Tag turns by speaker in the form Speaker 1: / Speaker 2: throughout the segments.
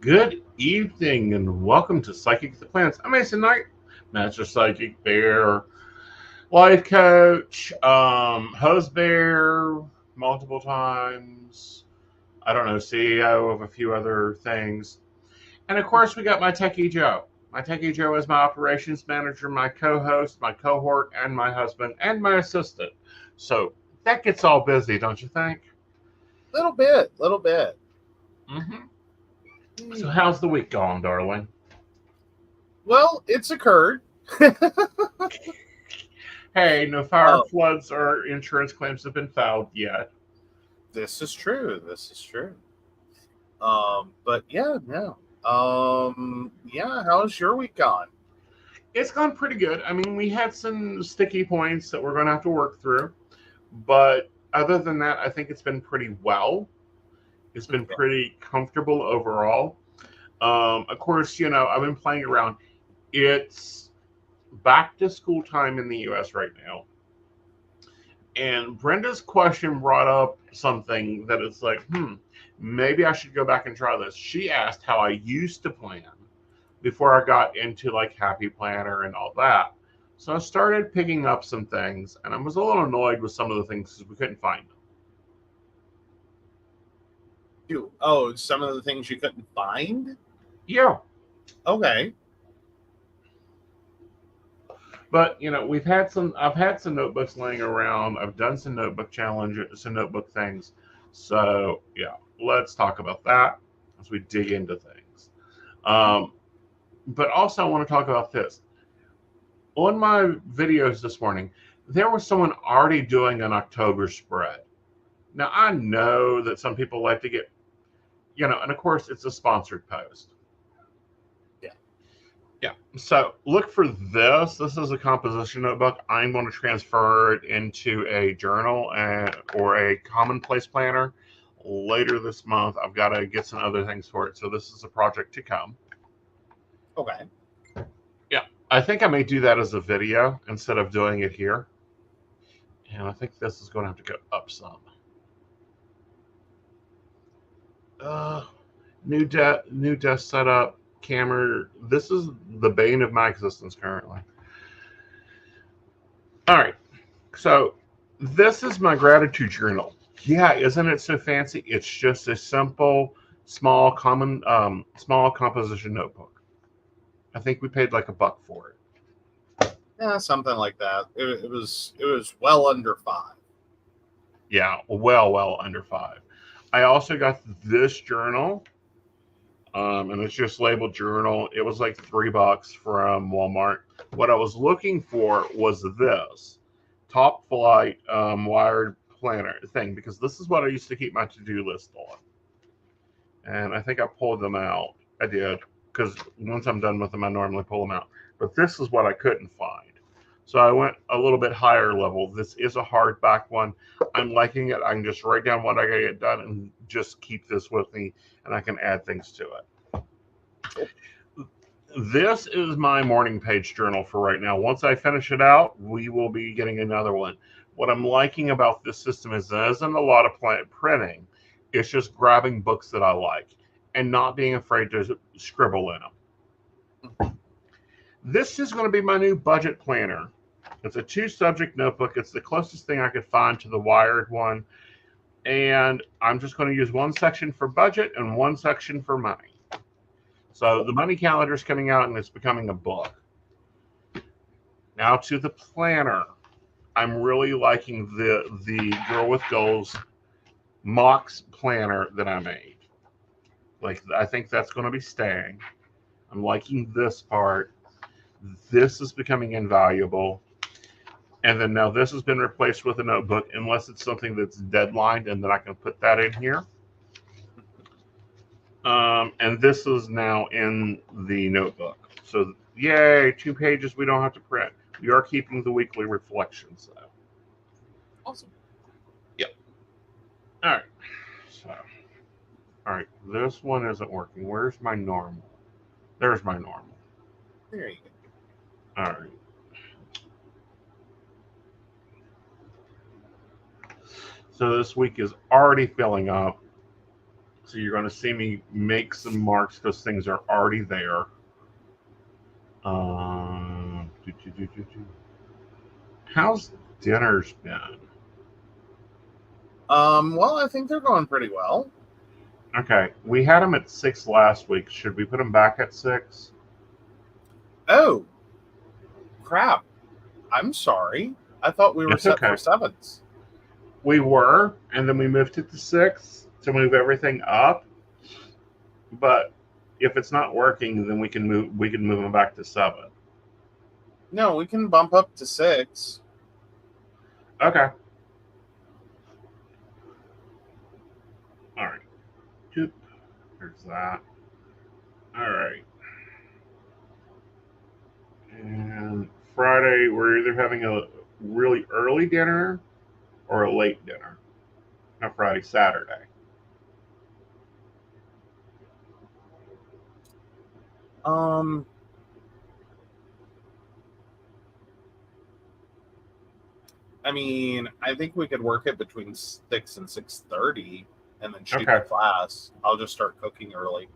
Speaker 1: Good evening and welcome to Psychic the Planets. I'm Aeson Knight, Master Psychic Bear, Life Coach, Hose Bear, multiple times. I don't know, CEO of a few other things. And of course, we got my Techie Joe. My Techie Joe is my operations manager, my co host, my cohort, and my husband, and my assistant. So that gets all busy, don't you think?
Speaker 2: Little bit.
Speaker 1: Mm-hmm. So, how's the week going, darling?
Speaker 2: Well, it's occurred.
Speaker 1: Hey, no fire,
Speaker 2: Oh,
Speaker 1: floods, or insurance claims have been filed yet.
Speaker 2: this is true. This is true. But yeah, no. Yeah. How's your week gone?
Speaker 1: It's gone pretty good. I mean, we had some sticky points that we're going to have to work through, but other than that, I think it's been pretty well. It's been
Speaker 2: Okay.
Speaker 1: pretty comfortable overall. Of course, I've been playing around. It's back to school time in the US right now. And Brenda's question brought up something that it's like, maybe I should go back and try this. She asked how I used to plan before I got into like Happy Planner and all that. So I started picking up some things, and I was a little annoyed with some of the things because we couldn't find them.
Speaker 2: Some of the things you couldn't find.
Speaker 1: Yeah,
Speaker 2: Okay.
Speaker 1: but we've had some. I've had some notebooks laying around. I've done some notebook challenges, some notebook things. So yeah, let's talk about that as we dig into things. Um, but also, I want to talk about this. On my videos this morning, there was someone already doing an October spread. Now, I know that some people like to get, and of course, it's a sponsored post.
Speaker 2: Yeah.
Speaker 1: Yeah. So look for this. This is a composition notebook. I'm going to transfer it into a journal or a commonplace planner later this month. I've got to get some other things for it. So this is a project to come.
Speaker 2: Okay.
Speaker 1: Yeah. I think I may do that as a video instead of doing it here. And I think this is going to have to go up some. Uh, new desk setup, camera. This is the bane of my existence currently. All right, so this is my gratitude journal. Yeah, isn't it so fancy? It's just a simple, small composition notebook. I think we paid like $1 for it.
Speaker 2: Yeah, something like that. It was well under 5.
Speaker 1: Yeah, well under 5. I also got this journal, and it's just labeled journal. It was like $3 from Walmart. What I was looking for was this top flight wired planner thing because this is what I used to keep my to-do list on. And I think I pulled them out. I did because once I'm done with them, I normally pull them out. But this is what I couldn't find. So I went a little bit higher level. This is a hardback one. I'm liking it. I can just write down what I got to get done and just keep this with me, and I can add things to it. This is my morning page journal for right now. Once I finish it out, we will be getting another one. What I'm liking about this system is there isn't a lot of printing. It's just grabbing books that I like and not being afraid to scribble in them. This is going to be my new budget planner. It's a 2-subject notebook. It's the closest thing I could find to the wired one. And I'm just going to use one section for budget and one section for money. So the money calendar is coming out and it's becoming a book. Now to the planner. I'm really liking the Girl with Goals Mox planner that I made. Like I think that's going to be staying. I'm liking this part. This is becoming invaluable. And then now this has been replaced with a notebook unless it's something that's deadlined and then I can put that in here. And this is now in the notebook. So yay, 2 pages we don't have to print. We are keeping the weekly reflections though.
Speaker 2: Awesome.
Speaker 1: Yep. All right. So, all right. This one isn't working. Where's my normal? There's my normal.
Speaker 2: There you
Speaker 1: All right. So this week is already filling up. So you're going to see me make some marks because things are already there. How's dinner's been?
Speaker 2: Well, I think they're going pretty well.
Speaker 1: Okay, we had them at 6 last week. Should we put them back at 6?
Speaker 2: Oh, crap. I'm sorry. I thought we were
Speaker 1: It's
Speaker 2: set
Speaker 1: okay.
Speaker 2: for 7s.
Speaker 1: We were, and then we moved it to 6 to move everything up. But if it's not working, then we can move them back to 7.
Speaker 2: No, we can bump up to 6.
Speaker 1: Okay. All right. There's that. All right. And Friday, we're either having a really early dinner or a late dinner. Not Friday, Saturday.
Speaker 2: I mean, I think we could work it between 6 and 6:30 and then shoot the class. I'll just start cooking early.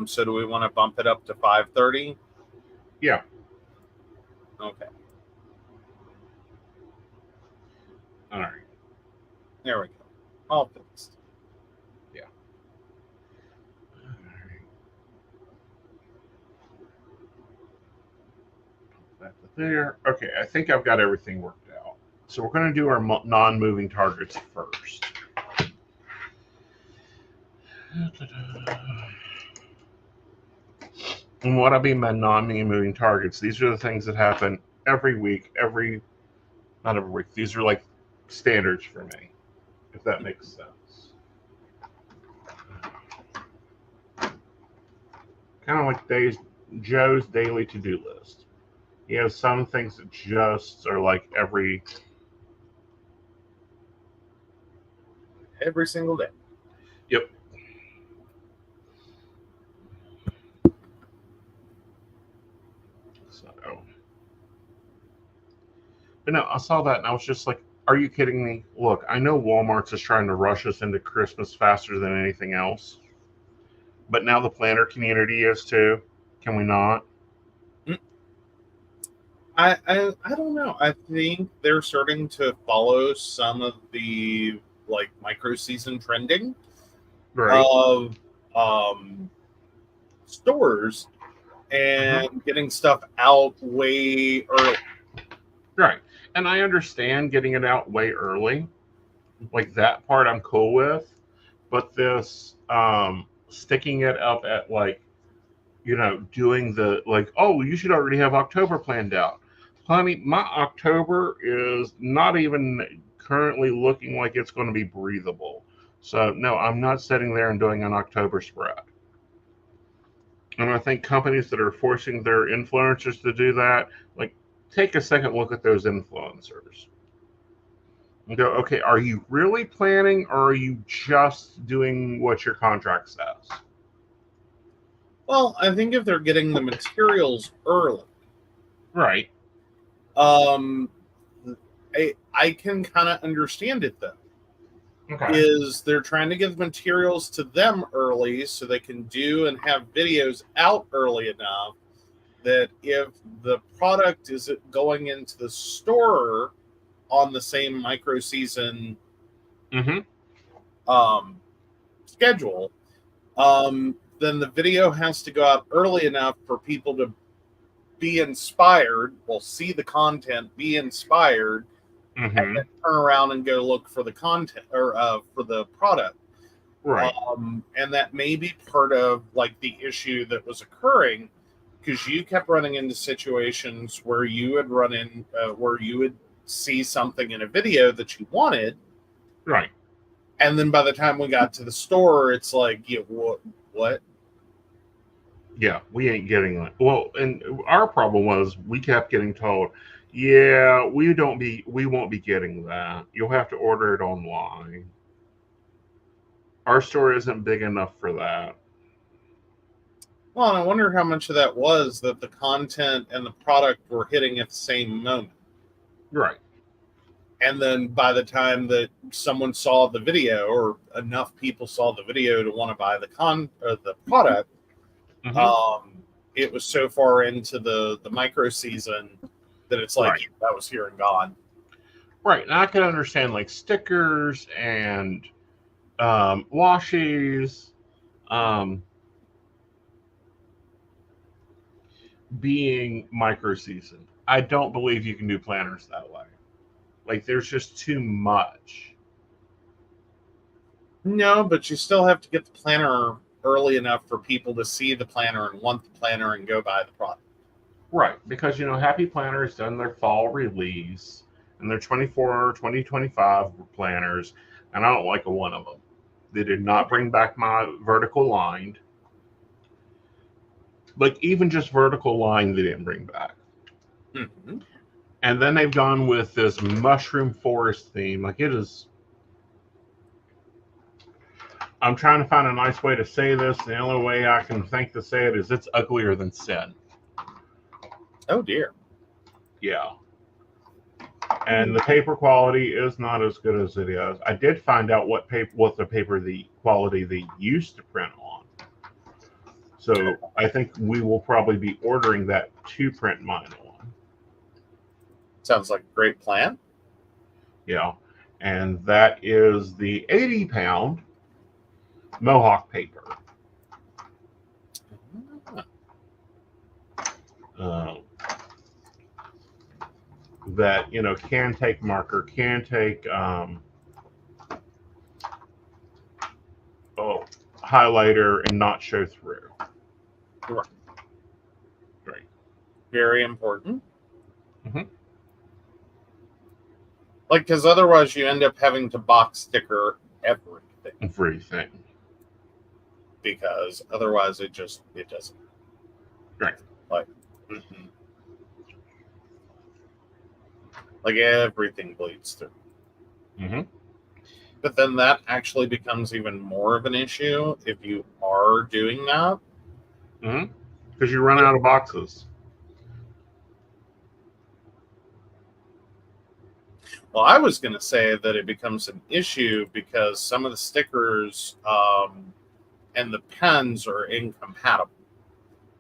Speaker 2: So do we want to bump it up to 5:30?
Speaker 1: Yeah.
Speaker 2: Okay.
Speaker 1: All right.
Speaker 2: There we go. All fixed.
Speaker 1: Yeah. All right. Put that to there. Okay, I think I've got everything worked out. So we're going to do our non-moving targets first. And what I mean by non-moving targets, these are the things that happen every week, not every week. These are like standards for me, if that makes sense. Kind of like Joe's daily to-do list. He has some things that just are like every
Speaker 2: single day.
Speaker 1: Yep. So, but no, I saw that and I was just like, are you kidding me? Look, I know Walmart's just trying to rush us into Christmas faster than anything else. But now the planner community is too. Can we not?
Speaker 2: I don't know. I think they're starting to follow some of the like micro season trending of stores and getting stuff out way early.
Speaker 1: Right. And I understand getting it out way early. Like that part I'm cool with. But this sticking it up at like, doing the like, oh, you should already have October planned out. Honey, my October is not even currently looking like it's going to be breathable. So no, I'm not sitting there and doing an October spread. And I think companies that are forcing their influencers to do that, like, take a second look at those influencers. And go, okay, are you really planning or are you just doing what your contract says?
Speaker 2: Well, I think if they're getting the materials early.
Speaker 1: Right.
Speaker 2: I can kind of understand it though.
Speaker 1: Okay.
Speaker 2: Is they're trying to give materials to them early so they can do and have videos out early enough that if the product is going into the store on the same micro season schedule, then the video has to go out early enough for people to be inspired, see the content, be inspired, and then turn around and go look for the content or for the product.
Speaker 1: Right.
Speaker 2: And that may be part of like the issue that was occurring because you kept running into situations where you would where you would see something in a video that you wanted.
Speaker 1: Right.
Speaker 2: And then by the time we got to the store, it's like, yeah, what?
Speaker 1: Yeah, we ain't getting that. Well, and our problem was we kept getting told, yeah, we won't be getting that. You'll have to order it online. Our store isn't big enough for that.
Speaker 2: Well, and I wonder how much of that was that the content and the product were hitting at the same moment.
Speaker 1: Right.
Speaker 2: And then by the time that someone saw the video, or enough people saw the video to want to buy the product, it was so far into the micro season that it's like,
Speaker 1: Right.
Speaker 2: that was here and gone.
Speaker 1: Right. And I can understand like stickers and washies being micro season. I don't believe you can do planners that way. Like, there's just too much.
Speaker 2: No, but you still have to get the planner early enough for people to see the planner and want the planner and go buy the product.
Speaker 1: Right, because, Happy Planner has done their fall release and their 2025 planners, and I don't like a one of them. They did not bring back my vertical lined. Like, even just vertical line, they didn't bring back.
Speaker 2: Mm-hmm.
Speaker 1: And then they've gone with this mushroom forest theme. Like, it is... I'm trying to find a nice way to say this. The only way I can think to say it is it's uglier than sin.
Speaker 2: Oh, dear.
Speaker 1: Yeah. And the paper quality is not as good as it is. I did find out what the quality they used to print on. So I think we will probably be ordering that to print mine on.
Speaker 2: Sounds like a great plan.
Speaker 1: Yeah. And that is the 80-pound Mohawk paper. That, can take marker, can take highlighter and not show through.
Speaker 2: Right.
Speaker 1: Right.
Speaker 2: Very important.
Speaker 1: Mm-hmm.
Speaker 2: Like, because otherwise you end up having to box sticker everything. Because otherwise it doesn't.
Speaker 1: Right.
Speaker 2: Like, like everything bleeds through.
Speaker 1: Mm-hmm.
Speaker 2: But then that actually becomes even more of an issue if you are doing that.
Speaker 1: Mm-hmm. Because you run out of boxes.
Speaker 2: Well, I was going to say that it becomes an issue because some of the stickers and the pens are incompatible.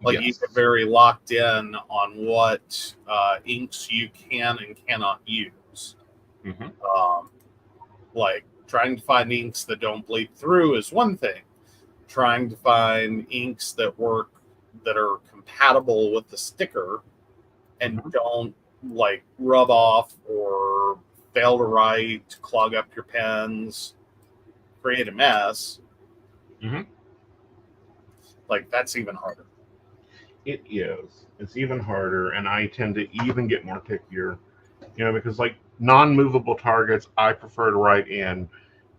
Speaker 2: Like,
Speaker 1: yes.
Speaker 2: you get very locked in on what inks you can and cannot use.
Speaker 1: Mm-hmm.
Speaker 2: Like, trying to find inks that don't bleed through is one thing. Trying to find inks that work, that are compatible with the sticker and don't, like, rub off or fail to write, clog up your pens, create a mess.
Speaker 1: Mm-hmm.
Speaker 2: Like, that's even harder.
Speaker 1: It is. It's even harder, and I tend to even get more pickier, because like non-movable targets, I prefer to write in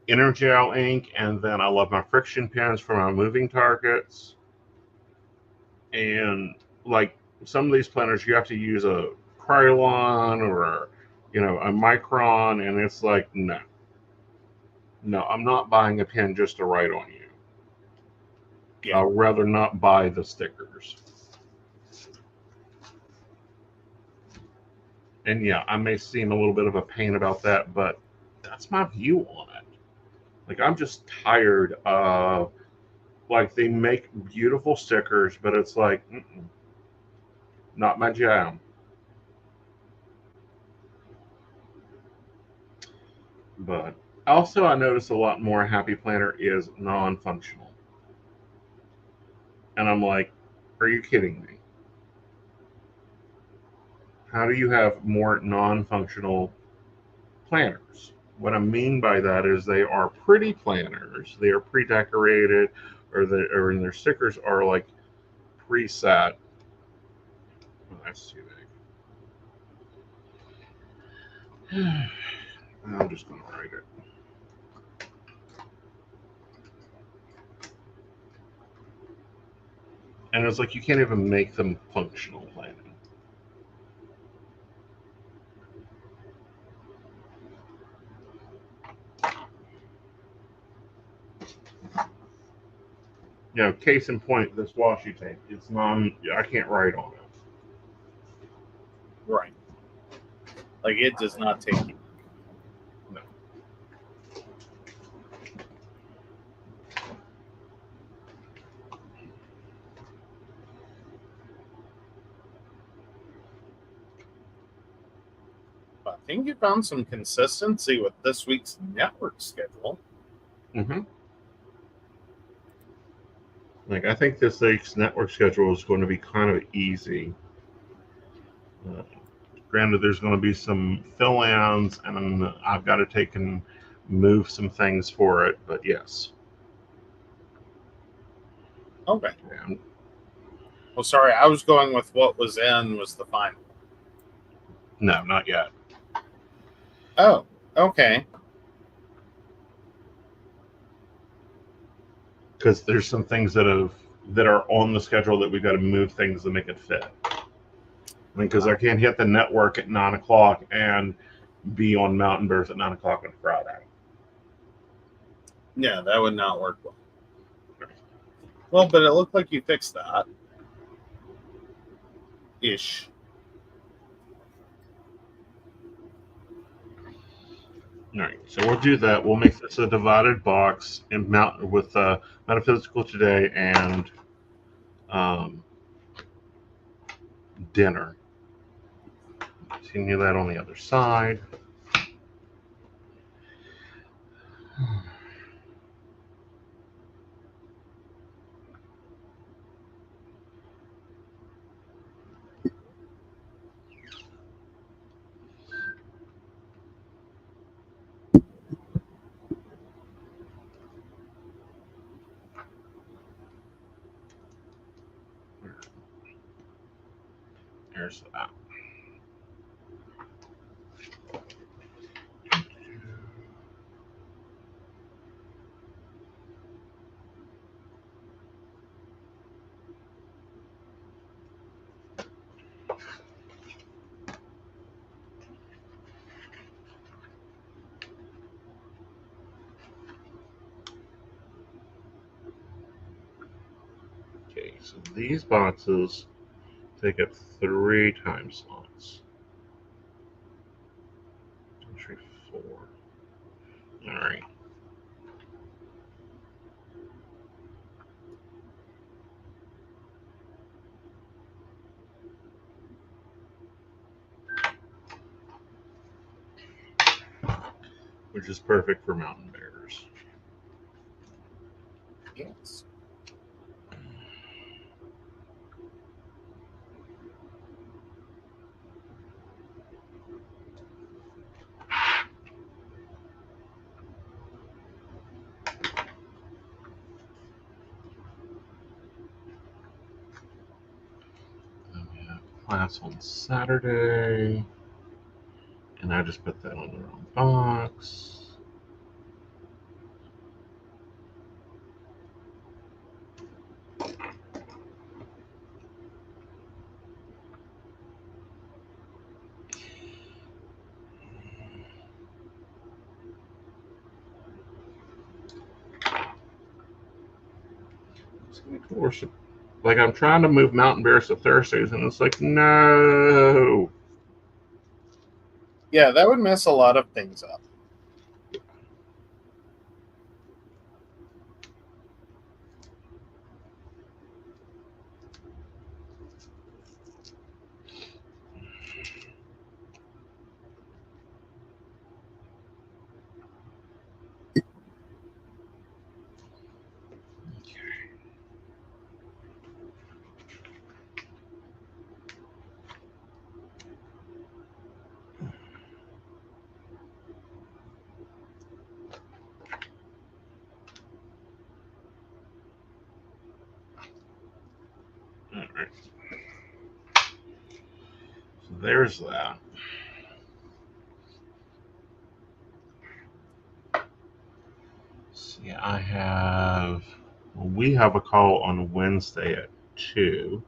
Speaker 1: Energel ink, and then I love my friction pens for my moving targets. And like some of these planners, you have to use a Krylon or a Micron, and it's like no, I'm not buying a pen just to write on you. Yeah. I'd rather not buy the stickers. And yeah, I may seem a little bit of a pain about that, but that's my view on it. Like, I'm just tired of, like, they make beautiful stickers, but it's like, not my jam. But also, I notice a lot more Happy Planner is non-functional. And I'm like, are you kidding me? How do you have more non-functional planners? What I mean by that is they are pretty planners. They are pre-decorated, or their stickers are like preset. Oh, that's too big. I'm just going to write it. And it's like you can't even make them functional planning. Case in point, this washi tape. I can't write on it.
Speaker 2: Right. Like, it does not take you. think you found some consistency with this week's network schedule.
Speaker 1: Mm-hmm. Like, I think this week's network schedule is going to be kind of easy. Granted, there's going to be some fill-ins, and I've got to take and move some things for it, but yes.
Speaker 2: Okay.
Speaker 1: Yeah.
Speaker 2: Well, sorry, I was going with what was the final.
Speaker 1: No, not yet.
Speaker 2: Oh, okay.
Speaker 1: Because there's some things that are on the schedule that we've got to move things to make it fit. I mean, because I can't hit the network at 9 o'clock and be on Mountain Bears at 9 o'clock on Friday.
Speaker 2: Yeah, that would not work well. Well, but it looked like you fixed that. Ish.
Speaker 1: All right, so we'll do that. We'll make this a divided box and with metaphysical today and dinner. Continue that on the other side. There's that. Okay, so these boxes take up 3 time slots. 2, 3, 4. All right. Which is perfect for mountain bears.
Speaker 2: Yes.
Speaker 1: Then we have class on Saturday. And I just put that on the wrong box. Worship. Like, I'm trying to move Mountain Bears to Thursdays, and it's like, no.
Speaker 2: Yeah, that would mess a lot of things up.
Speaker 1: All right. So there's that. See, we have a call on Wednesday at 2.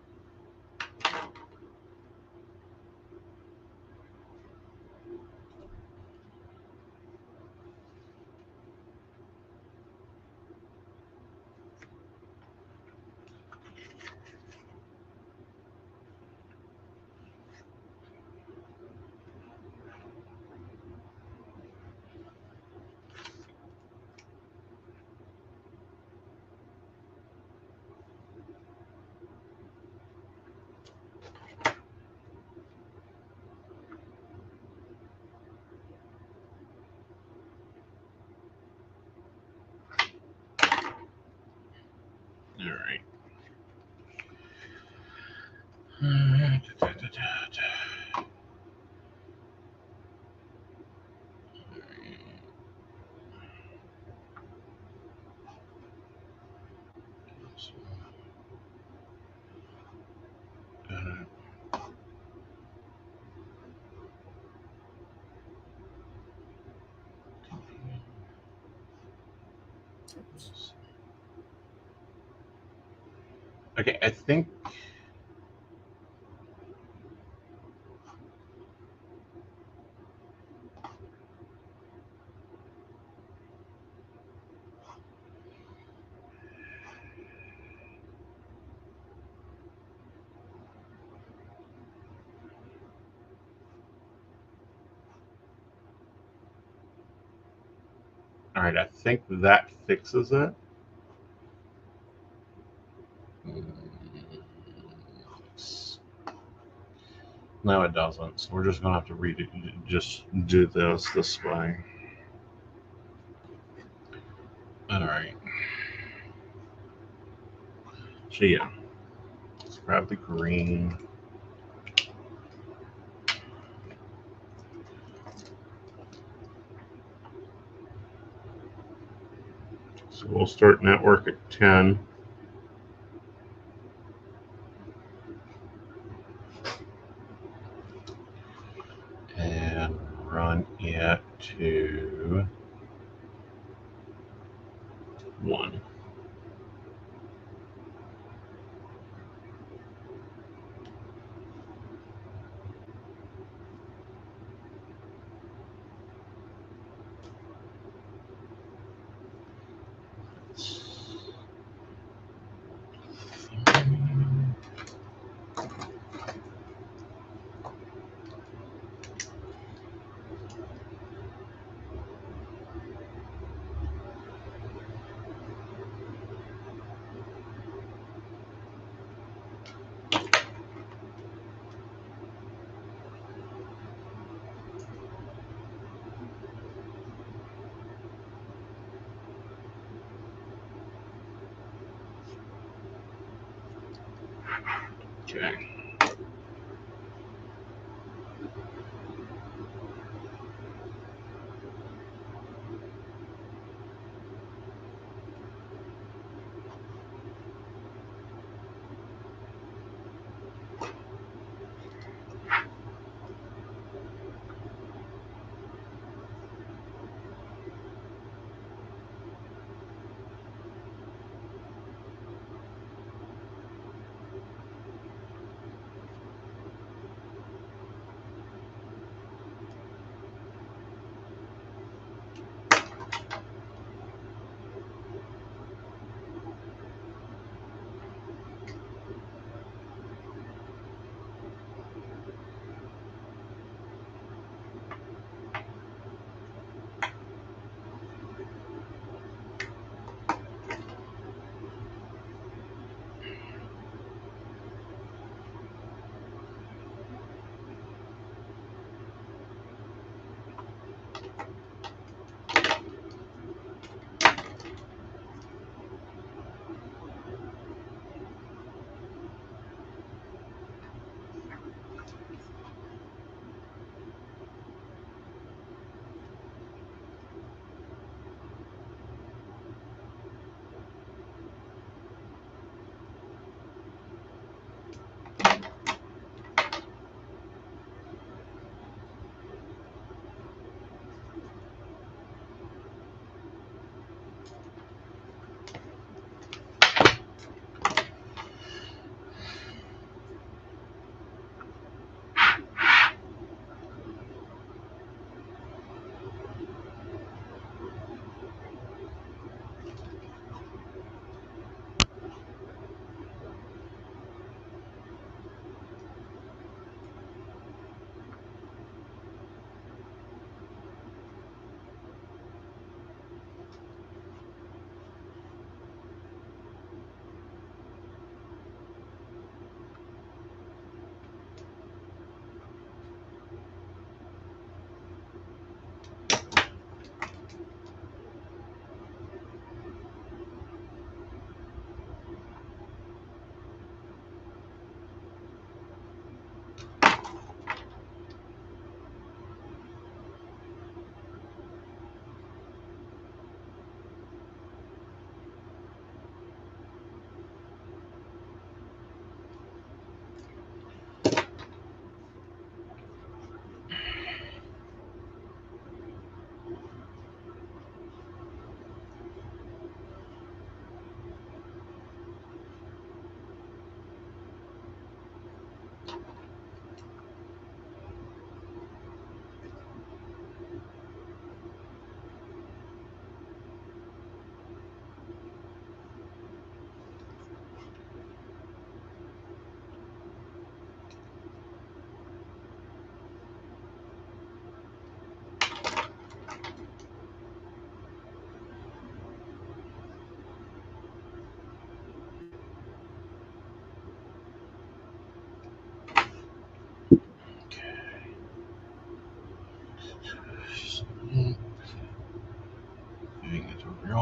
Speaker 1: All right. Okay, I think all right, I think that fixes it. No, it doesn't. So we're just going to have to just do this way. All right. So yeah, let's grab the green. So we'll start network at 10. And run it to 1. Okay.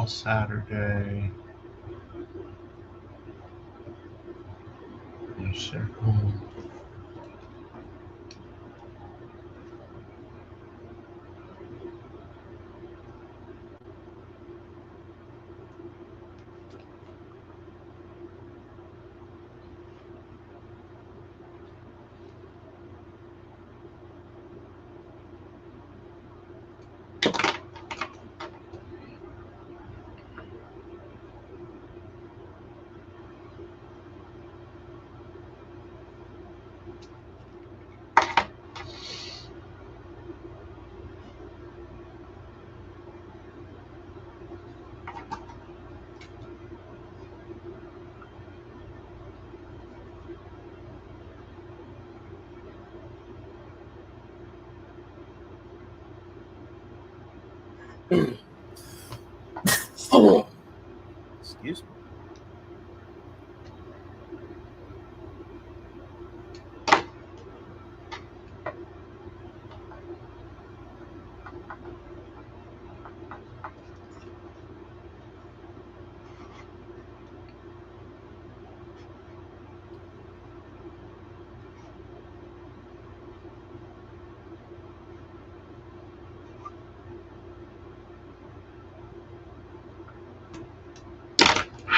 Speaker 1: all Saturday. Circle.
Speaker 2: Excuse me.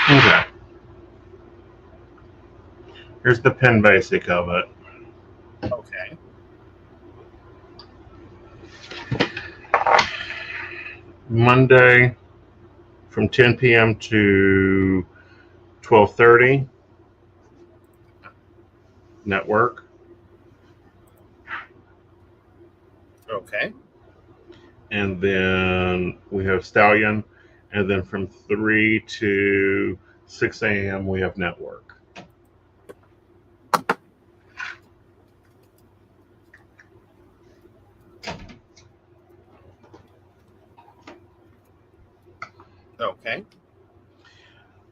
Speaker 1: Okay. Here's the pen basic of it.
Speaker 2: Okay.
Speaker 1: Monday from 10 p.m. to 12:30. Network.
Speaker 2: Okay.
Speaker 1: And then we have Stallion. And then from 3 to 6 a.m. we have Network.
Speaker 2: Okay.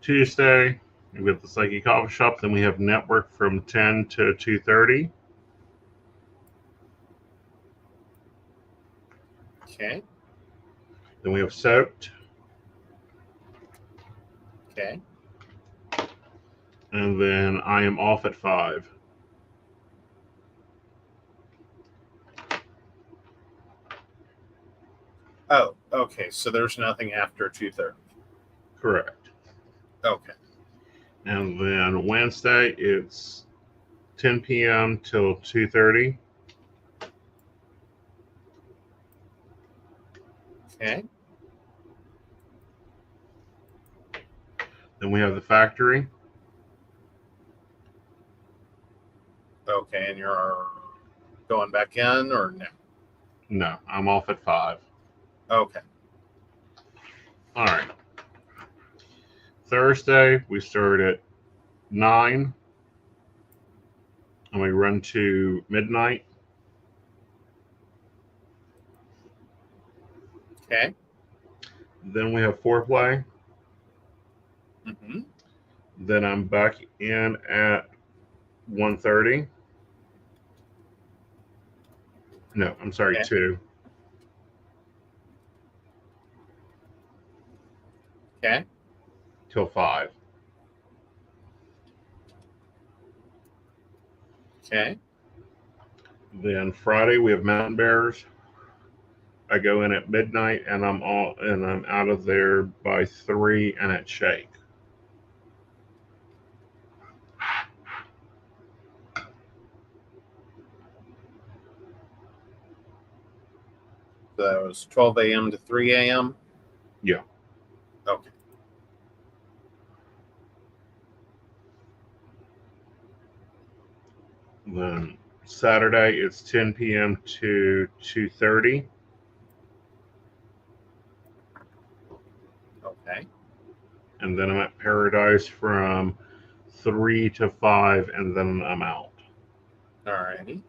Speaker 1: Tuesday, we have the Psyche Coffee Shop. Then we have Network from 10 to 2:30.
Speaker 2: Okay.
Speaker 1: Then we have Soaked.
Speaker 2: Okay.
Speaker 1: And then I am off at 5.
Speaker 2: Oh, okay. So there's nothing after 2:30.
Speaker 1: Correct.
Speaker 2: Okay.
Speaker 1: And then Wednesday, it's 10 p.m. till 2:30.
Speaker 2: Okay.
Speaker 1: Then we have the Factory.
Speaker 2: Okay. And you're going back in or no?
Speaker 1: No, I'm off at 5.
Speaker 2: Okay.
Speaker 1: All right. Thursday, we start at 9 and we run to midnight.
Speaker 2: Okay.
Speaker 1: Then we have foreplay.
Speaker 2: Mm-hmm.
Speaker 1: Then I'm back in at 1:30. No, I'm sorry,
Speaker 2: Okay.
Speaker 1: 2.
Speaker 2: Okay.
Speaker 1: Till 5.
Speaker 2: Okay.
Speaker 1: Then Friday we have Mountain Bears. I go in at midnight and I'm out of there by 3 and at Shake.
Speaker 2: So that was 12 a.m. to 3 a.m.
Speaker 1: Yeah.
Speaker 2: Okay.
Speaker 1: Then Saturday it's 10 p.m. to 2:30.
Speaker 2: Okay.
Speaker 1: And then I'm at Paradise from 3 to 5, and then I'm out.
Speaker 2: Alrighty.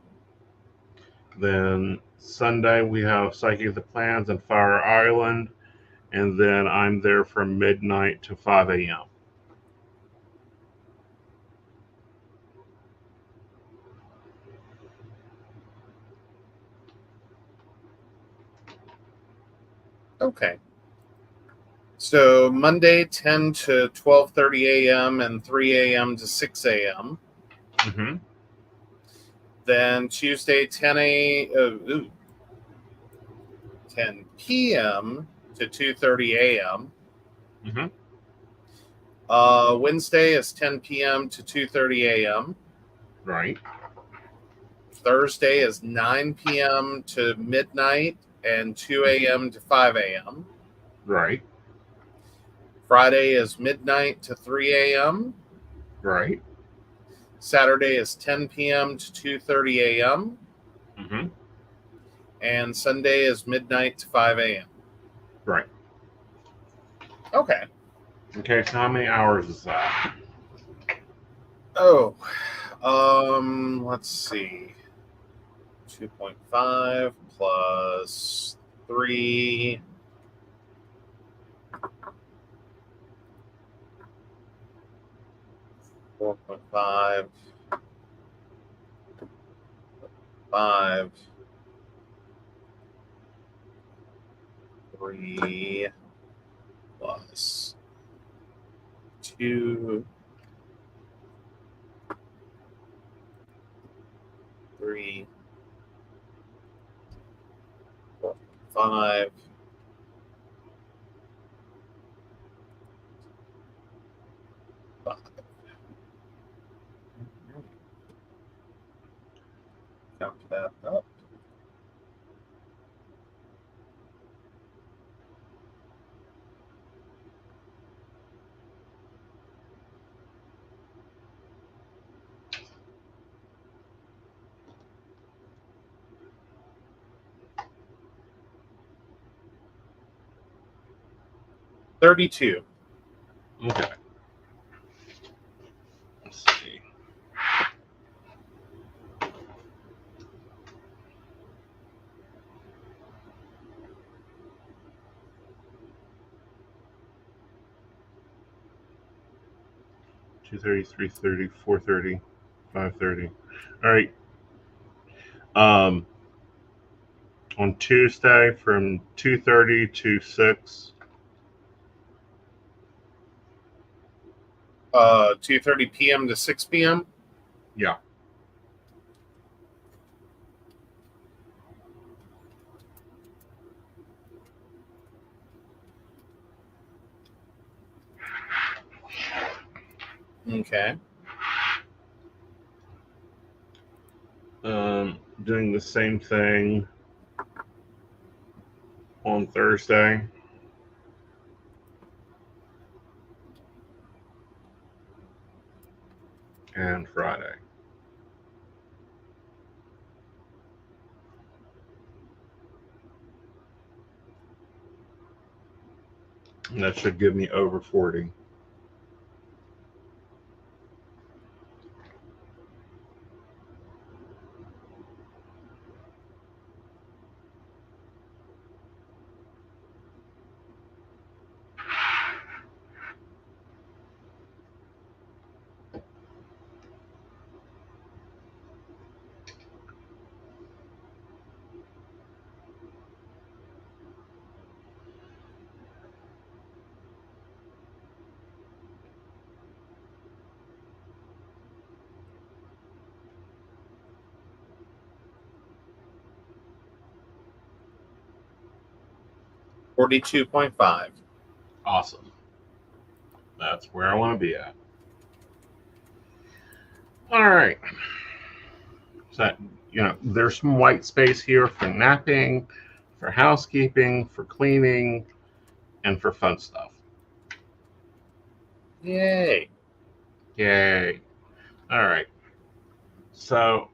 Speaker 1: Then Sunday we have Psyche of the Clans and Fire Island, and then I'm there from midnight to 5 a.m.
Speaker 2: Okay. So Monday 10 to 12:30 a.m. and 3 a.m. to 6 a.m.
Speaker 1: Mm-hmm.
Speaker 2: Then Tuesday 10 p.m. to 2:30 a.m.
Speaker 1: Mm-hmm.
Speaker 2: Wednesday is 10 p.m. to 2:30 a.m.
Speaker 1: Right.
Speaker 2: Thursday is 9 p.m. to midnight and 2 a.m. to 5 a.m.
Speaker 1: Right.
Speaker 2: Friday is midnight to 3 a.m.
Speaker 1: Right.
Speaker 2: Saturday is 10 p.m. to 2:30 a.m.
Speaker 1: Mm-hmm.
Speaker 2: And Sunday is midnight to 5 a.m.
Speaker 1: Right.
Speaker 2: Okay.
Speaker 1: Okay, so how many hours is that?
Speaker 2: Oh, let's see. 2.5 plus 3. 4.5, 5, 3 plus 2, 3, 4.5, 5. Count that up. $32.
Speaker 1: Okay. Let's see. $230, $330, $430, $530. All right. On Tuesday from 2:30 to 6.
Speaker 2: 2:30 p.m. to 6 p.m.
Speaker 1: Yeah.
Speaker 2: Okay.
Speaker 1: Doing the same thing on Thursday. And Friday. And that should give me over 40.
Speaker 2: $42.5.
Speaker 1: Awesome. That's where I want to be at. All right. So, there's some white space here for napping, for housekeeping, for cleaning, and for fun stuff.
Speaker 2: Yay.
Speaker 1: Yay. All right. So,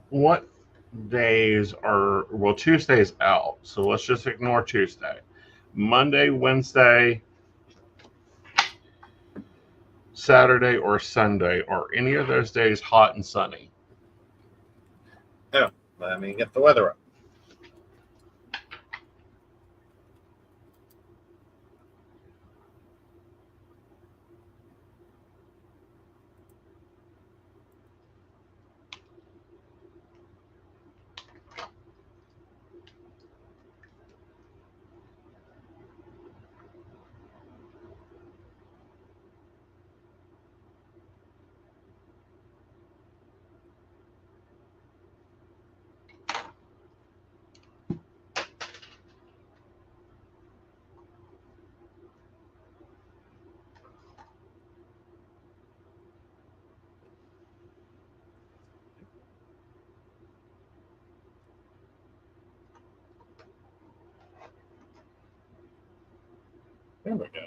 Speaker 1: what days are, well, Tuesday's out. So let's just ignore Tuesday. Monday, Wednesday, Saturday, or Sunday, are any of those days hot and sunny?
Speaker 2: Oh, let me get the weather up. There we go.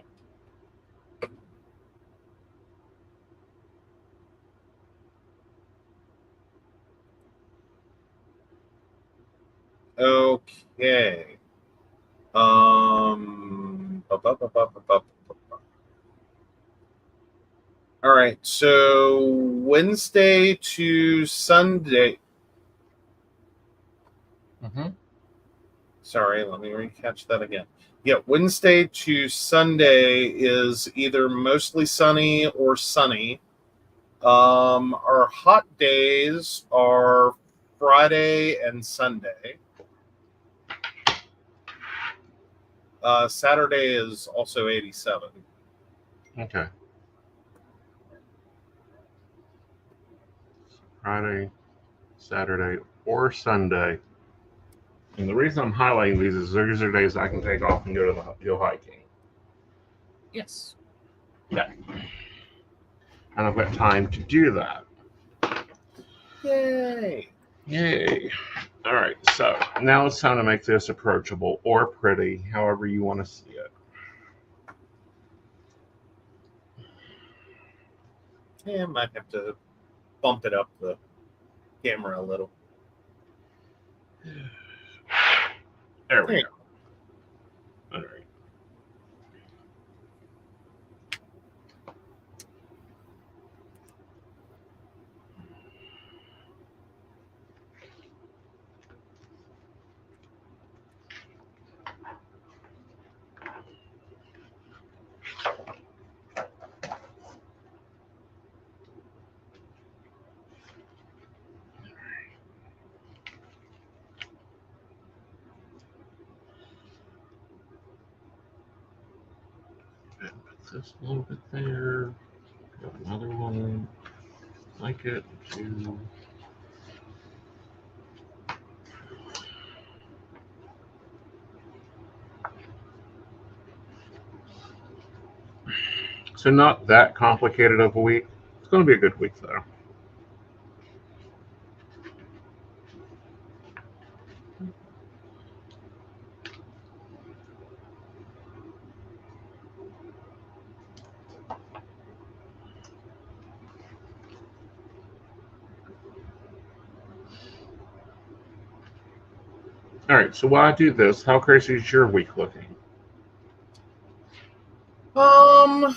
Speaker 2: Okay. All right. So Wednesday to Sunday. Sorry, let me recatch that again. Yeah, Wednesday to Sunday is either mostly sunny or sunny. Our hot days are Friday and Sunday. Saturday is also 87.
Speaker 1: Okay. Friday, Saturday, or Sunday. And the reason I'm highlighting these is these are days I can take off and go hiking.
Speaker 2: Yes.
Speaker 1: Yeah. And I've got time to do that.
Speaker 2: Yay.
Speaker 1: Yay. All right, so now it's time to make this approachable or pretty, however you want to see it.
Speaker 2: Yeah, I might have to bump it up the camera a little.
Speaker 1: There we go. All right. Put this a little bit there. Got another one like it to. So not that complicated of a week. It's going to be a good week though. All right, so while I do this, how crazy is your week looking?
Speaker 2: Well,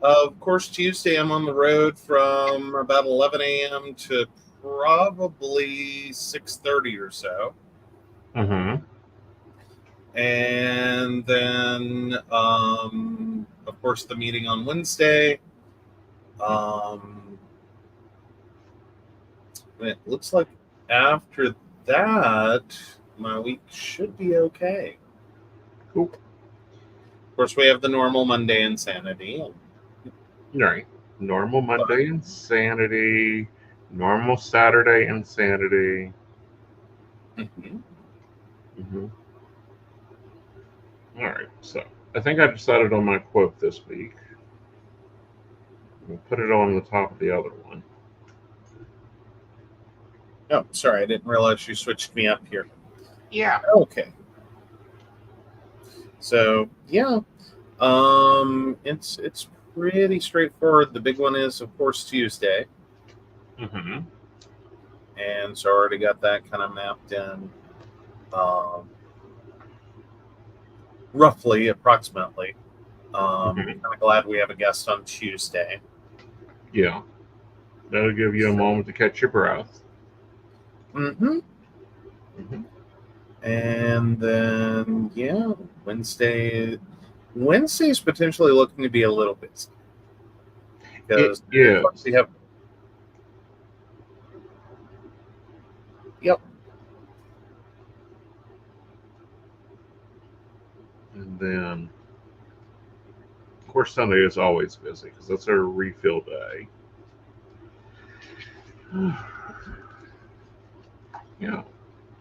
Speaker 2: of course, Tuesday I'm on the road from about 11 a.m. to probably 6:30 or so.
Speaker 1: Mm-hmm.
Speaker 2: And then, of course, the meeting on Wednesday. It looks like after that, my week should be okay.
Speaker 1: Cool.
Speaker 2: Of course, we have the normal Monday insanity.
Speaker 1: All right. Normal Monday insanity. Normal Saturday insanity.
Speaker 2: Mm-hmm.
Speaker 1: Mm-hmm. All right. So I think I decided on my quote this week. We'll put it on the top of the other one.
Speaker 2: Oh, sorry, I didn't realize you switched me up here.
Speaker 1: Yeah.
Speaker 2: Okay. So yeah, it's pretty straightforward. The big one is, of course, Tuesday,
Speaker 1: Mm-hmm.
Speaker 2: and so I already got that kind of mapped in, roughly, approximately.
Speaker 1: Mm-hmm.
Speaker 2: Kind of glad we have a guest on Tuesday.
Speaker 1: Yeah. That'll give you a moment to catch your breath.
Speaker 2: Mm-hmm.
Speaker 1: Mm-hmm.
Speaker 2: And then yeah, Wednesday's potentially looking to be a little busy because we have. Yep.
Speaker 1: And then, of course, Sunday is always busy because that's our refill day. Yeah,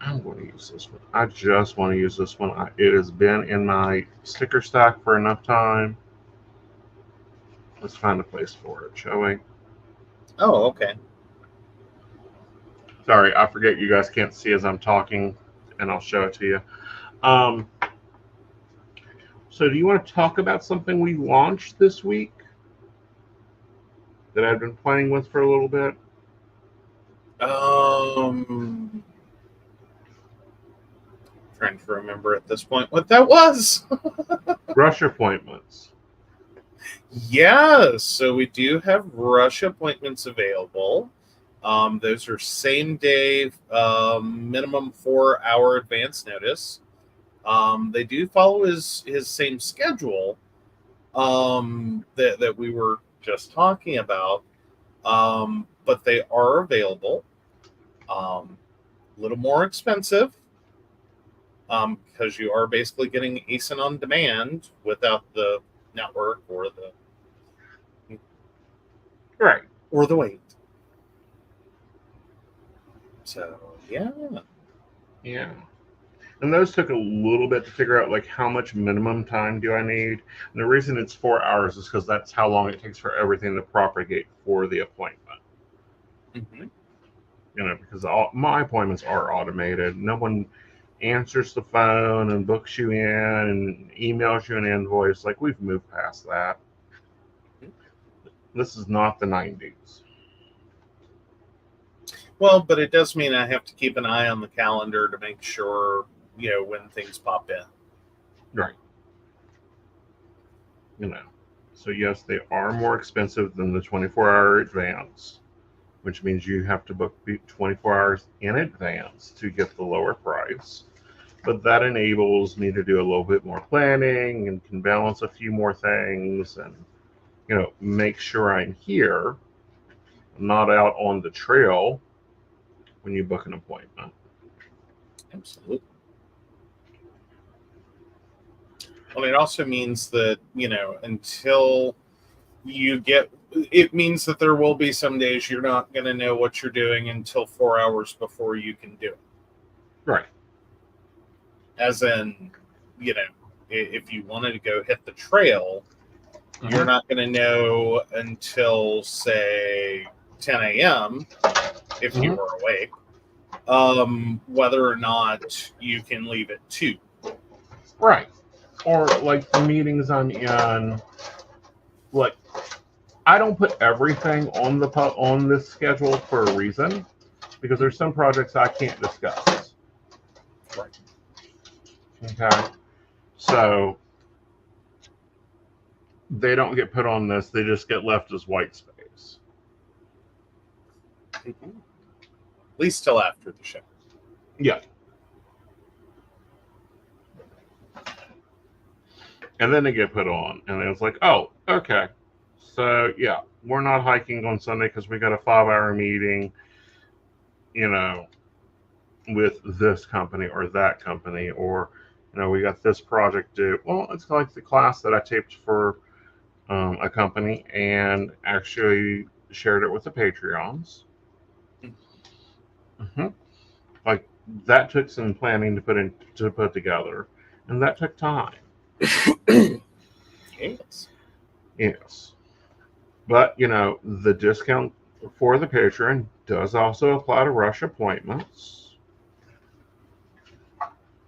Speaker 1: I'm going to use this one. I just want to use this one. It has been in my sticker stack for enough time. Let's find a place for it, shall we?
Speaker 2: Oh, okay.
Speaker 1: Sorry, I forget you guys can't see as I'm talking, and I'll show it to you. So do you want to talk about something we launched this week that I've been playing with for a little bit?
Speaker 2: Trying to remember at this point what that was.
Speaker 1: Rush appointments.
Speaker 2: Yes, so we do have rush appointments available. Those are same day, minimum 4-hour advance notice. They do follow his same schedule that we were just talking about, but they are available. A little more expensive because you are basically getting Aeson on demand without the network or the
Speaker 1: Right.
Speaker 2: or the wait. So yeah.
Speaker 1: And those took a little bit to figure out, like, how much minimum time do I need? And the reason it's 4 hours is because that's how long it takes for everything to propagate for the appointment.
Speaker 2: Mm-hmm.
Speaker 1: You know, because all my appointments are automated. No one answers the phone and books you in and emails you an invoice. Like, we've moved past that. This is not the 90s.
Speaker 2: Well, but it does mean I have to keep an eye on the calendar to make sure, when things pop in.
Speaker 1: Right. You know. So yes, they are more expensive than the 24-hour advance, which means you have to book 24 hours in advance to get the lower price. But that enables me to do a little bit more planning and can balance a few more things and, make sure I'm here. I'm not out on the trail when you book an appointment.
Speaker 2: Absolutely. Well, it also means that, until you get, it means that there will be some days you're not going to know what you're doing until 4 hours before you can do it.
Speaker 1: Right.
Speaker 2: As in, if you wanted to go hit the trail, you're not going to know until, say, 10 a.m., if you are awake, whether or not you can leave at 2.
Speaker 1: Right. Or like the meetings I'm in, like, I don't put everything on this schedule for a reason, because there's some projects I can't discuss.
Speaker 2: Right.
Speaker 1: Okay. So they don't get put on this, they just get left as white space.
Speaker 2: Mm-hmm. At least till after the show.
Speaker 1: Yeah. And then they get put on, and it's like, oh, okay. So, yeah, we're not hiking on Sunday because we got a 5-hour meeting, with this company or that company, or, we got this project due. Well, it's like the class that I taped for a company and actually shared it with the Patreons. Mm-hmm. Like, that took some planning to put together, and that took time. Yes. But, the discount for the patron does also apply to rush appointments,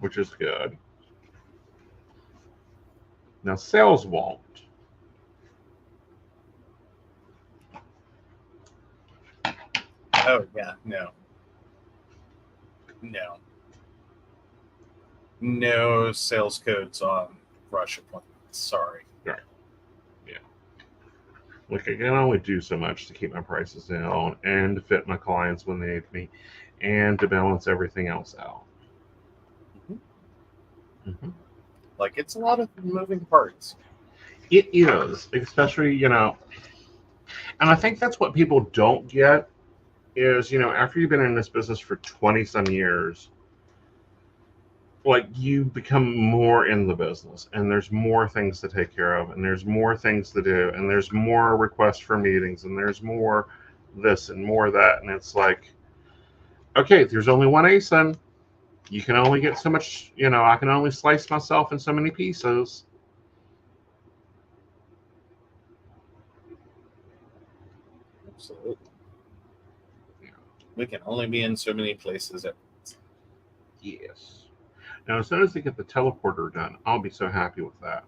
Speaker 1: which is good. Now, sales won't.
Speaker 2: Oh, yeah. No sales codes on rush appointments. Sorry.
Speaker 1: Right. Yeah. Like, I can only do so much to keep my prices down and to fit my clients when they need me and to balance everything else out.
Speaker 2: Mm-hmm. Mm-hmm. Like, it's a lot of moving parts.
Speaker 1: It is, especially, and I think that's what people don't get is, after you've been in this business for 20 some years, like, you become more in the business and there's more things to take care of and there's more things to do and there's more requests for meetings and there's more this and more that, and it's like, okay, there's only one Aeson. You can only get so much, I can only slice myself in so many pieces.
Speaker 2: Absolutely. Yeah. We can only be in so many places at once.
Speaker 1: Yes. Now, as soon as they get the teleporter done, I'll be so happy with that.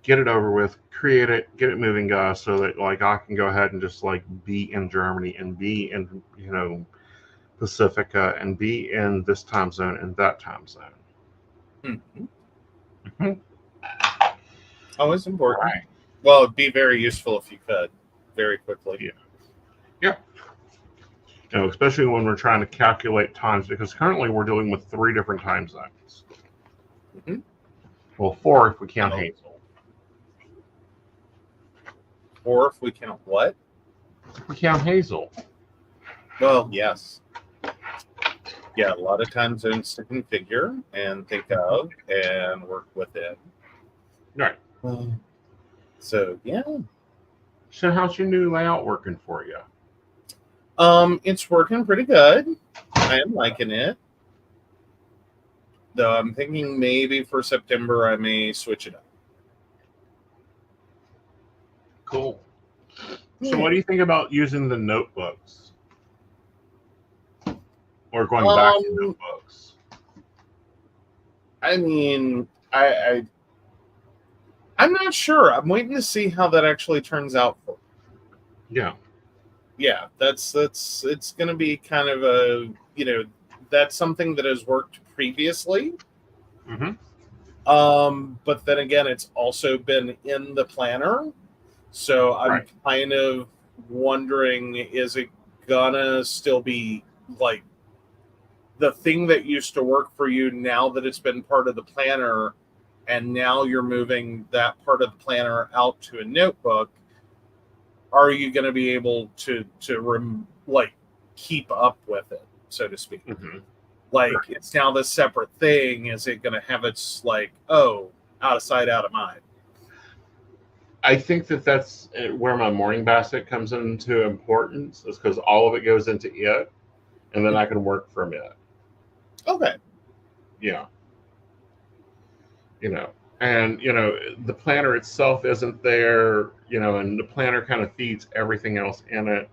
Speaker 1: get it over with, create it, get it moving, guys, so that like I can go ahead and just like be in Germany and be in, you know, Pacifica and be in this time zone and that time zone.
Speaker 2: Mhm.
Speaker 1: Mhm.
Speaker 2: Always important.
Speaker 1: Right.
Speaker 2: Well, it'd be very useful if you could very quickly.
Speaker 1: Yeah. Yeah. You know, especially when we're trying to calculate times, because currently we're dealing with 3 different time zones.
Speaker 2: Mhm.
Speaker 1: Well, 4 if we count
Speaker 2: Oh.
Speaker 1: Hazel.
Speaker 2: Or if we count what?
Speaker 1: If we count Hazel.
Speaker 2: Well, yes. Yeah, a lot of time zones to configure and think of and work within.
Speaker 1: Right.
Speaker 2: So yeah.
Speaker 1: So how's your new layout working for you?
Speaker 2: It's working pretty good. I am liking it. Though I'm thinking maybe for September I may switch it up.
Speaker 1: Cool. So what do you think about using the notebooks? Or going back to notebooks?
Speaker 2: I mean, I'm not sure. I'm waiting to see how that actually turns out for me.
Speaker 1: Yeah.
Speaker 2: Yeah, that's it's going to be kind of a, you know, that's something that has worked previously.
Speaker 1: Mm-hmm.
Speaker 2: But then again, it's also been in the planner. So I'm kind of wondering, is it gonna still be like the thing that used to work for you now that it's been part of the planner, and now you're moving that part of the planner out to a notebook? Are you going to be able to like keep up with it, so to speak?
Speaker 1: Mm-hmm.
Speaker 2: Like it's now this separate thing. Is it going to have its like, oh, out of sight, out of mind?
Speaker 1: I think that's where my morning basket comes into importance, is because all of it goes into it, and then I can work from it.
Speaker 2: Okay.
Speaker 1: Yeah. You know, and you know, the planner itself isn't there, you know, and the planner kind of feeds everything else in it.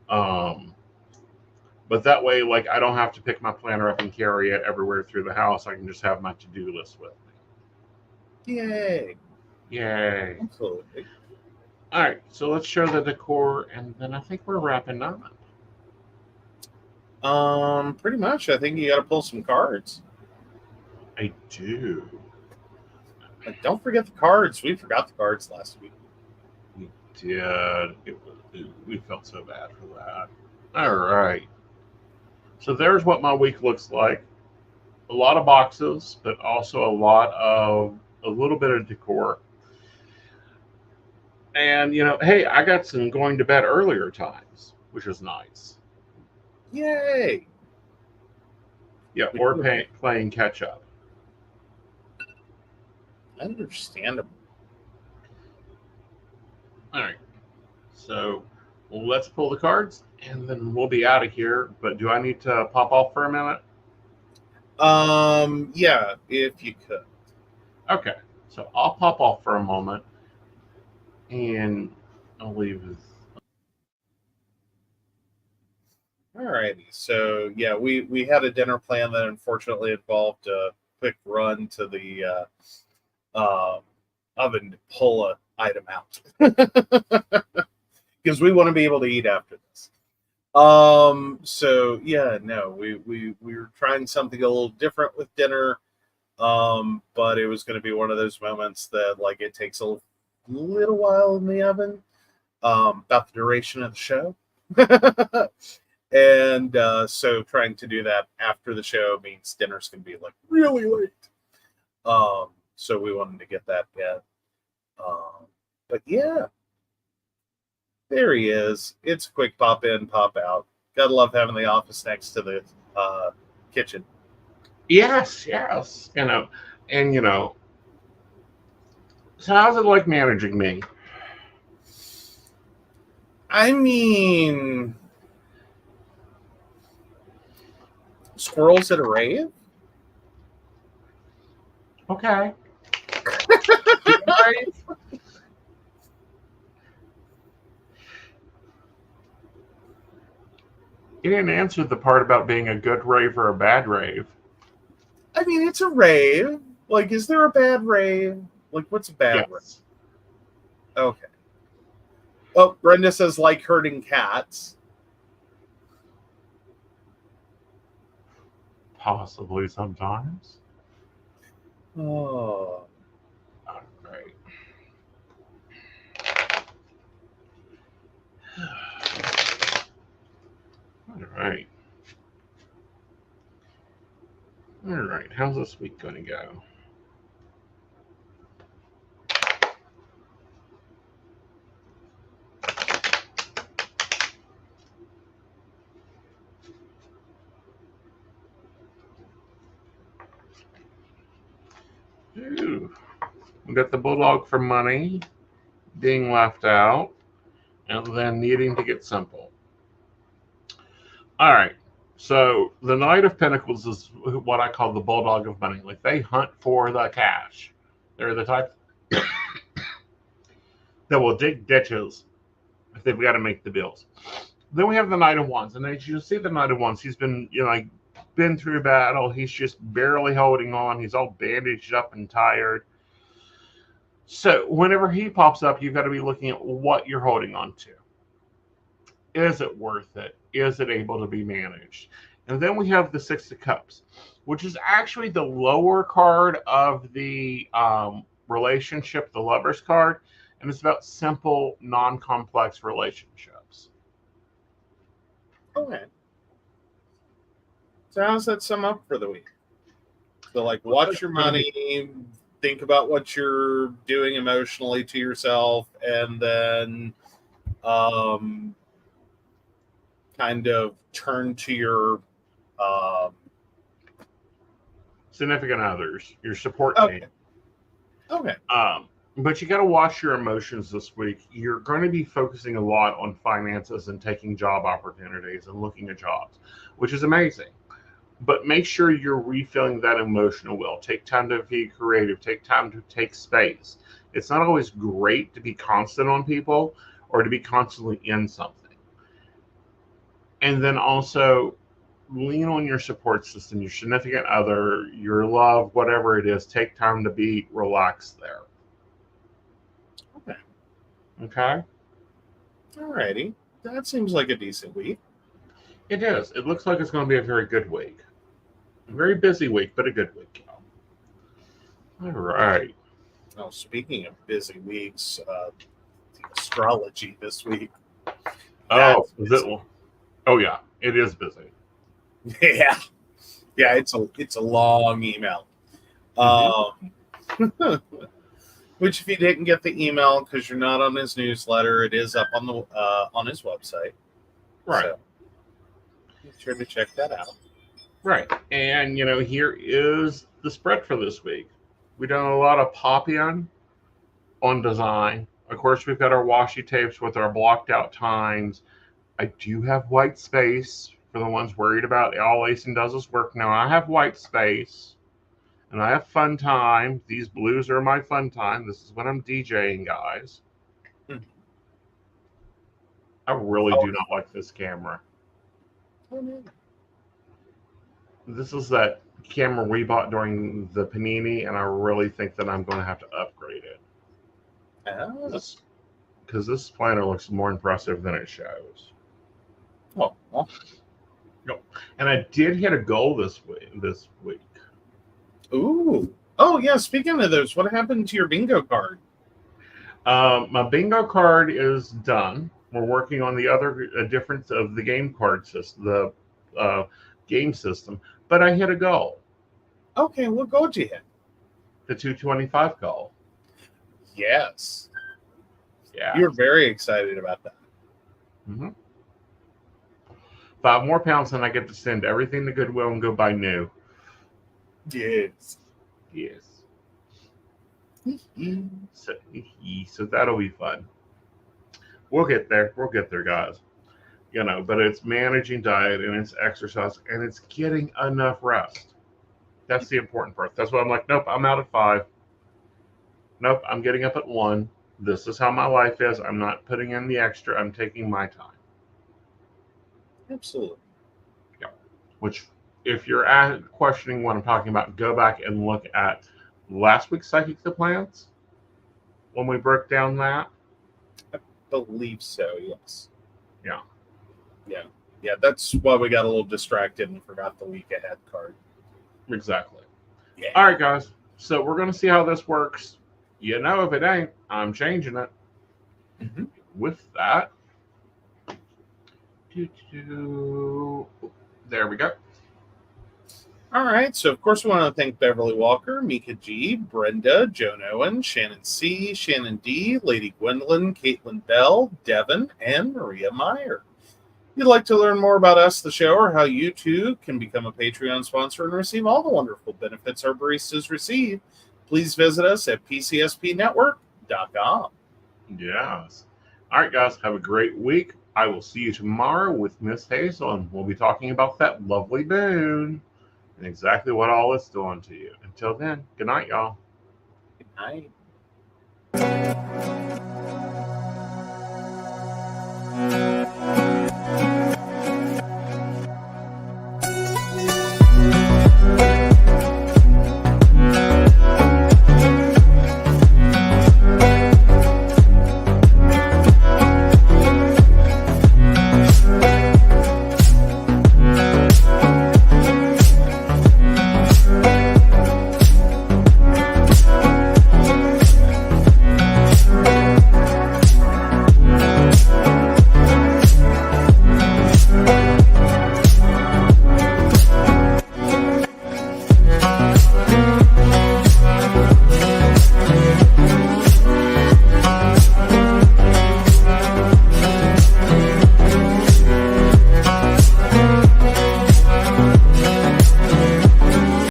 Speaker 1: But that way, like, I don't have to pick my planner up and carry it everywhere through the house. I can just have my to-do list with me.
Speaker 2: Yay.
Speaker 1: Yay.
Speaker 2: Absolutely.
Speaker 1: All right, so let's show the decor, and then I think we're wrapping up.
Speaker 2: Pretty much. I think you got to pull some cards.
Speaker 1: I do.
Speaker 2: Don't forget the cards. We forgot the cards last week.
Speaker 1: We did. We felt so bad for that. All right. So there's what my week looks like. A lot of boxes, but also a little bit of decor. And, you know, hey, I got some going to bed earlier times, which is nice.
Speaker 2: Yay.
Speaker 1: Yeah, or playing catch up.
Speaker 2: Understandable.
Speaker 1: All right. So let's pull the cards, and then we'll be out of here. But do I need to pop off for a minute?
Speaker 2: Yeah, if you could.
Speaker 1: Okay. So I'll pop off for a moment, and I'll leave this.
Speaker 2: Alrighty. So yeah, we had a dinner plan that unfortunately involved a quick run to the oven to pull a item out because we want to be able to eat after this. So yeah, no, we were trying something a little different with dinner, but it was going to be one of those moments that like it takes a little while in the oven, about the duration of the show. And so trying to do that after the show means dinner's going to be like really late. So we wanted to get that in. But yeah, there he is. It's a quick pop in, pop out. Gotta love having the office next to the kitchen.
Speaker 1: Yes. You know, and you know, so how's it like managing me?
Speaker 2: I mean, squirrels at a rave?
Speaker 1: Okay. You didn't answer the part about being a good rave or a bad rave.
Speaker 2: I mean, it's a rave. Like, is there a bad rave? Like, what's a bad rave? Okay. Oh, Brenda says like herding cats.
Speaker 1: Possibly sometimes.
Speaker 2: Oh.
Speaker 1: All right. All right. All right. How's this week going to go? Ooh. We got the bulldog for money, being left out, and then needing to get simple. All right. So the Knight of Pentacles is what I call the bulldog of money. Like they hunt for the cash. They're the type that will dig ditches if they've got to make the bills. Then we have the Knight of Wands, and as you see the Knight of Wands, he's been, like been through battle. He's just barely holding on. He's all bandaged up and tired. So whenever he pops up, you've got to be looking at what you're holding on to. Is it worth it? Is it able to be managed? And then we have the Six of Cups, which is actually the lower card of the relationship, the Lover's card, and it's about simple, non-complex relationships.
Speaker 2: Okay. So how's that sum up for the week? So like watch your money, think about what you're doing emotionally to yourself, and then kind of turn to your
Speaker 1: significant others, your support
Speaker 2: okay.
Speaker 1: team.
Speaker 2: Okay.
Speaker 1: But you got to watch your emotions this week. You're going to be focusing a lot on finances and taking job opportunities and looking at jobs, which is amazing. But make sure you're refilling that emotional well. Take time to be creative. Take time to take space. It's not always great to be constant on people or to be constantly in something. And then also lean on your support system, your significant other, your love, whatever it is. Take time to be relaxed there.
Speaker 2: Okay.
Speaker 1: Okay?
Speaker 2: Alrighty. That seems like a decent week.
Speaker 1: It is. It looks like it's going to be a very good week. A very busy week, but a good week. All right.
Speaker 2: Oh, speaking of busy weeks, the astrology this week.
Speaker 1: Oh, yeah, it is busy.
Speaker 2: Yeah. Yeah, it's a long email. Which, if you didn't get the email because you're not on his newsletter, it is up on his website.
Speaker 1: Right.
Speaker 2: So be sure to check that out.
Speaker 1: Right. And here is the spread for this week. We've done a lot of pop-in on design. Of course, we've got our washi tapes with our blocked out times. I do have white space for the ones worried about all Aeson does is work. Now I have white space. And I have fun time. These blues are my fun time. This is when I'm DJing, guys. I really do not like this camera. This is that camera we bought during the Panini, and I really think that I'm going to have to upgrade it. Because this planner looks more impressive than it shows.
Speaker 2: Oh.
Speaker 1: And I did hit a goal this week.
Speaker 2: Ooh. Oh, yeah. Speaking of those, what happened to your bingo card?
Speaker 1: My bingo card is done. We're working on the other difference of the game card system, the game system. But I hit a goal.
Speaker 2: Okay, what goal did you hit?
Speaker 1: The 225 goal.
Speaker 2: Yes.
Speaker 1: Yeah.
Speaker 2: You're very excited about that.
Speaker 1: Mm-hmm. 5 more pounds, and I get to send everything to Goodwill and go buy new.
Speaker 2: Yes.
Speaker 1: So that'll be fun. We'll get there, guys. But it's managing diet and it's exercise and it's getting enough rest. That's the important part. That's why I'm like, nope, I'm out at 5. Nope, I'm getting up at 1. This is how my life is. I'm not putting in the extra. I'm taking my time.
Speaker 2: Absolutely.
Speaker 1: Yeah. Which, if you're questioning what I'm talking about, go back and look at last week's Psychic the Plants when we broke down that.
Speaker 2: believe so, yes.
Speaker 1: Yeah.
Speaker 2: Yeah, that's why we got a little distracted and forgot the week ahead card.
Speaker 1: Exactly.
Speaker 2: Yeah.
Speaker 1: All right, guys. So we're going to see how this works. You know, if it ain't, I'm changing it.
Speaker 2: Mm-hmm.
Speaker 1: With that, there we go.
Speaker 2: All right, so of course we want to thank Beverly Walker, Mika G, Brenda, Joan Owen, Shannon C, Shannon D, Lady Gwendolyn, Caitlin Bell, Devin, and Maria Meyer. If you'd like to learn more about us, the show, or how you too can become a Patreon sponsor and receive all the wonderful benefits our baristas receive, please visit us at PCSPnetwork.com.
Speaker 1: Yes. All right, guys. Have a great week. I will see you tomorrow with Miss Hazel, and we'll be talking about that lovely moon and exactly what all it's doing to you. Until then, good night, y'all.
Speaker 2: Good night.